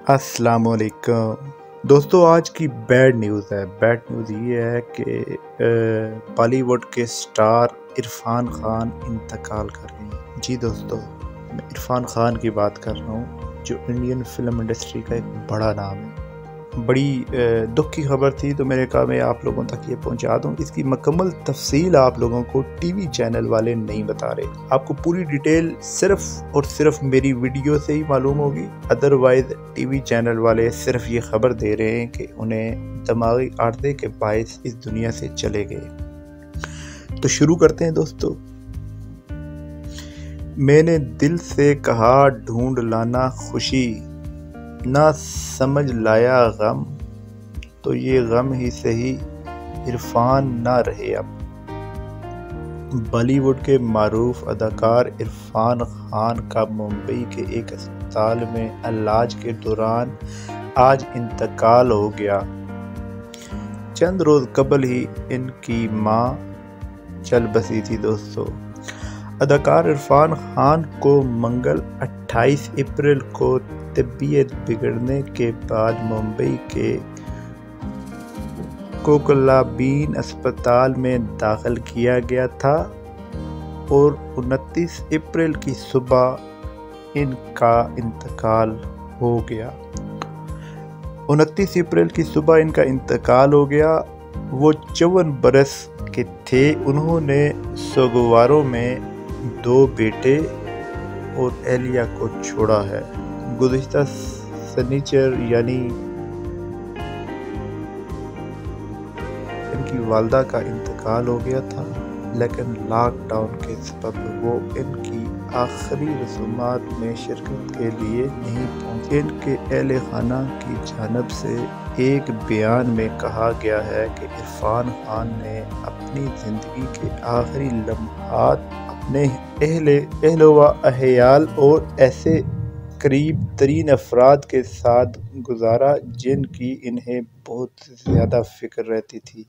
अस्सलाम वालेकुम दोस्तों, आज की बैड न्यूज़ है। बैड न्यूज़ ये है कि बॉलीवुड के स्टार इरफान खान इंतकाल कर रहे हैं। जी दोस्तों, मैं इरफान खान की बात कर रहा हूँ, जो इंडियन फिल्म इंडस्ट्री का एक बड़ा नाम है। बड़ी दुख की खबर थी, तो मैंने कहा मैं आप लोगों तक ये पहुंचा दूं। इसकी मुकम्मल तफसील आप लोगों को टीवी चैनल वाले नहीं बता रहे। आपको पूरी डिटेल सिर्फ और सिर्फ मेरी वीडियो से ही मालूम होगी। अदरवाइज टीवी चैनल वाले सिर्फ ये खबर दे रहे हैं कि उन्हें दिमागी आर्दे के बायस इस दुनिया से चले गए। तो शुरू करते हैं दोस्तों। मैंने दिल से कहा ढूंढ लाना खुशी, ना समझ लाया गम, तो ये गम ही सही इरफान ना रहे अब। बॉलीवुड के मारूफ अदाकार इरफान खान का मुंबई के एक अस्पताल में इलाज के दौरान आज इंतकाल हो गया। चंद रोज कबल ही इनकी मां चल बसी थी दोस्तों। अदाकार इरफान खान को मंगल 28 अप्रैल को तबीयत बिगड़ने के बाद मुंबई के कोकलाबीन अस्पताल में दाखिल किया गया था और 29 अप्रैल की सुबह इनका इंतकाल हो गया। 29 अप्रैल की सुबह इनका इंतकाल हो गया। वो 54 बरस के थे। उन्होंने सोगवारों में 2 बेटे और एलिया को छोड़ा है। गुज़िश्ता शनिचर यानी इनकी वालदा का इंतकाल हो गया था, लेकिन लॉकडाउन के सबब वो इनकी आखिरी रसूमात में शिरकत के लिए नहीं पहुंचे। इनके अहले खाना की जानिब से एक बयान में कहा गया है कि इरफान खान ने अपनी ज़िंदगी के आखिरी लम्हात अपने अहलो व अहयाल और ऐसे करीब तरीन अफराद के साथ गुजारा जिनकी इन्हें बहुत ज़्यादा फिक्र रहती थी।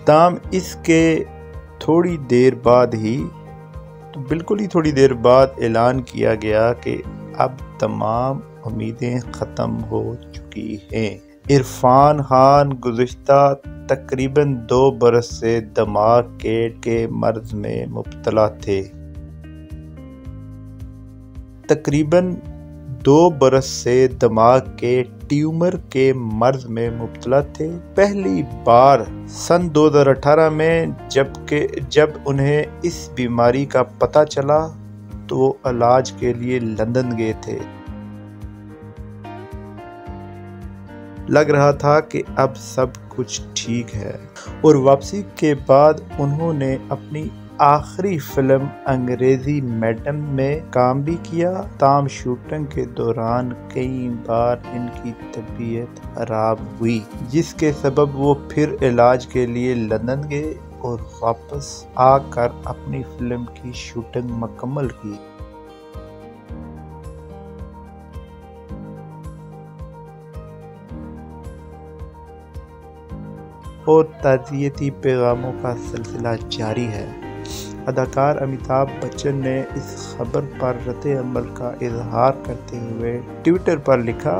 ताम इसके थोड़ी देर बाद ही, तो बिल्कुल ही थोड़ी देर बाद ऐलान किया गया कि अब तमाम उम्मीदें ख़त्म हो चुकी हैं। इरफान खान गुज़िश्ता तकरीबन 2 बरस से दिमाग के मर्ज में मुब्तला थे। तकरीबन 2 बरस से दिमाग के ट्यूमर के मर्ज में मुब्तला थे। पहली बार सन 2018 में जब उन्हें इस बीमारी का पता चला तो वो इलाज के लिए लंदन गए थे। लग रहा था कि अब सब कुछ ठीक है, और वापसी के बाद उन्होंने अपनी आखिरी फिल्म अंग्रेजी मैडम में काम भी किया। ताम शूटिंग के दौरान कई बार इनकी तबीयत खराब हुई, जिसके सबब वो फिर इलाज के लिए लंदन गए और वापस आकर अपनी फिल्म की शूटिंग मुकम्मल की। और ताज़ियती पैगामों का सिलसिला जारी है। अदाकार अमिताभ बच्चन ने इस खबर पर रद्द अमल का इजहार करते हुए ट्विटर पर लिखा,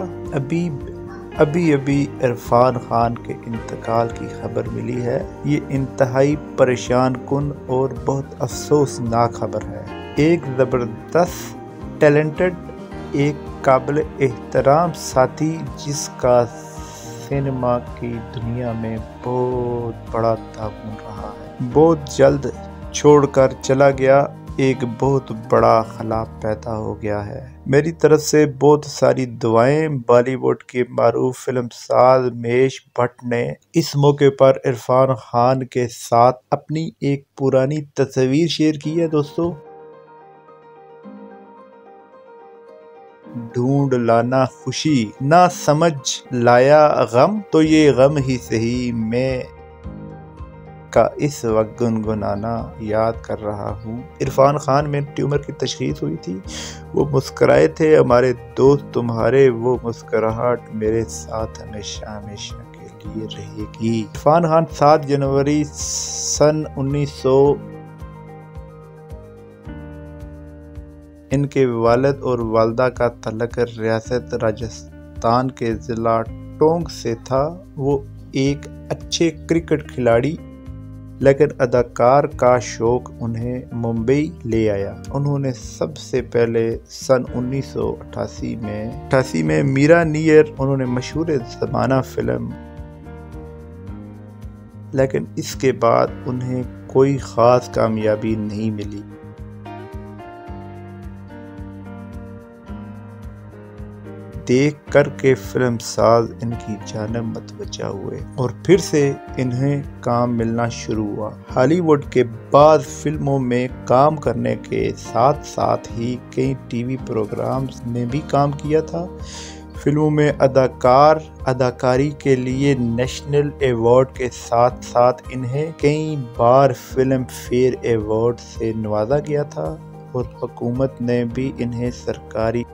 अभी इरफान खान के इंतकाल की खबर मिली है। ये इंतहाई परेशान कुन और बहुत अफसोसनाक खबर है। एक ज़बरदस्त टैलेंटेड, एक काबिल एहतराम साथी जिसका सिनेमा की दुनिया में बहुत बड़ा ताउन रहा है, बहुत जल्द छोड़कर चला गया। एक बहुत बड़ा खला पैदा हो गया है। मेरी तरफ से बहुत सारी दुआएं। बॉलीवुड के मारूफ फिल्मसाज महेश भट्ट ने इस मौके पर इरफान खान के साथ अपनी एक पुरानी तस्वीर शेयर की है दोस्तों। ढूंढ लाना खुशी, ना समझ लाया गम, तो ये गम ही सही मैं का इस वक्त गुनगुनाना याद कर रहा हूँ। इरफान खान में ट्यूमर की तशखीस हुई थी, वो मुस्कराए थे हमारे दोस्त तुम्हारे, वो मुस्कुराहट मेरे साथ हमेशा हमेशा के लिए रहेगी। इरफान खान 7 जनवरी सन 1900 इनके वालिद और वालदा का तल्लुक रियासत राजस्थान के ज़िला टोंक से था। वो एक अच्छे क्रिकेट खिलाड़ी, लेकिन अदाकार का शौक उन्हें मुंबई ले आया। उन्होंने सबसे पहले सन 1988 में मीरा नियर उन्होंने मशहूर ज़माना फिल्म, लेकिन इसके बाद उन्हें कोई ख़ास कामयाबी नहीं मिली। देख कर के फिल्म साज इनकी जानब मतवज्जा हुए और फिर से इन्हें काम मिलना शुरू हुआ। हॉलीवुड के बाद फिल्मों में काम करने के साथ साथ ही कई टीवी प्रोग्राम्स में भी काम किया था। फिल्मों में अदाकारी के लिए नेशनल अवार्ड के साथ साथ इन्हें कई बार फिल्म फेयर अवार्ड से नवाजा गया था और हुकूमत ने भी इन्हें सरकारी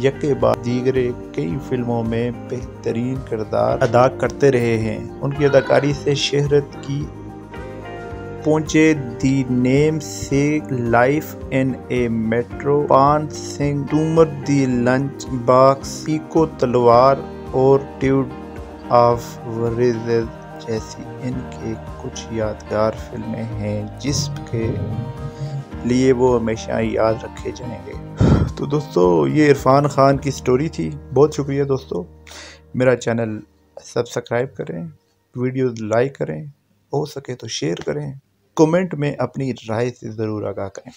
यके बाद दीगरे कई फिल्मों में बेहतरीन किरदार अदा करते रहे हैं। उनकी अदाकारी से शहरत की पहुंचे the namesake, life in a metro, Paan Singh, Tomar the lunch box, Piku Talvar और ट्यूड ऑफ वरेजेस जैसी इनके कुछ यादगार फिल्में हैं जिसके लिए वो हमेशा याद रखे जाएंगे। तो दोस्तों, ये इरफान खान की स्टोरी थी। बहुत शुक्रिया दोस्तों। मेरा चैनल सब्सक्राइब करें, वीडियो लाइक करें, हो सके तो शेयर करें, कमेंट में अपनी राय से ज़रूर आगाह करें।